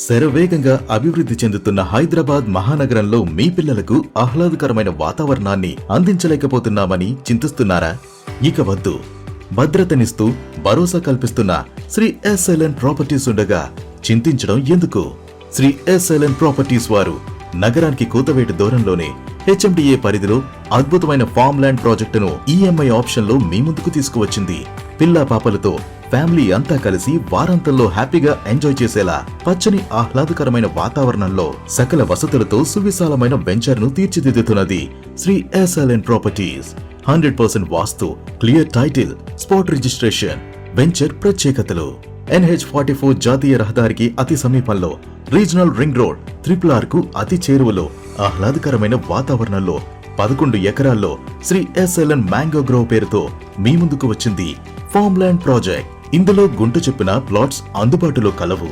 శరవేగంగా అభివృద్ధి చెందుతున్న హైదరాబాద్ మహానగరంలో మీ పిల్లలకు ఆహ్లాదకరమైన వాతావరణాన్ని అందించలేకపోతున్నామని చింతిస్తున్నారా? ఇక వద్దు. భద్రతనిస్తూ భరోసా కల్పిస్తున్న శ్రీ ఎస్ఎల్ఎన్ ప్రాపర్టీస్ ఉండగా చింతించడం ఎందుకు? శ్రీ ఎస్ఎల్ఎన్ ప్రాపర్టీస్ వారు నగరానికి కూతవేటు దూరంలోనే హెచ్ఎండిఏ పరిధిలో అద్భుతమైన ఫామ్ ల్యాండ్ ప్రాజెక్టును ఈఎంఐ ఆప్షన్ లో మీ ముందుకు తీసుకువచ్చింది. పిల్లా పాపలతో ఫ్యామిలీ అంతా కలిసి వారాంతంలో హ్యాపీగా ఎంజాయ్ చేసేలా పచ్చని ఆహ్లాదకరమైన వాతావరణంలో సకల వసతులతో సువిశాలమైన వెంచర్ ను తీర్చిదిద్దుతున్నది శ్రీ ఎస్ఎల్ఎన్ ప్రాపర్టీస్. 100% వాస్తు, clear title, spot registration. Venture ప్రత్యేకతలు: NH44 జాతీయ రహదారికి అతి సమీపంలో, రీజనల్ రింగ్ రోడ్, RRR కు అతి చేరువలో, ఆహ్లాదకరమైన వాతావరణంలో 11 ఎకరాల్లో శ్రీ ఎస్ఎల్ఎన్ మ్యాంగో గ్రోవ్ పేరుతో మీ ముందుకు వచ్చింది ఫామ్ ల్యాండ్ ప్రాజెక్ట్. ఇందులో గుంట చెప్పిన ప్లాట్స్ అందుబాటులో కలవు.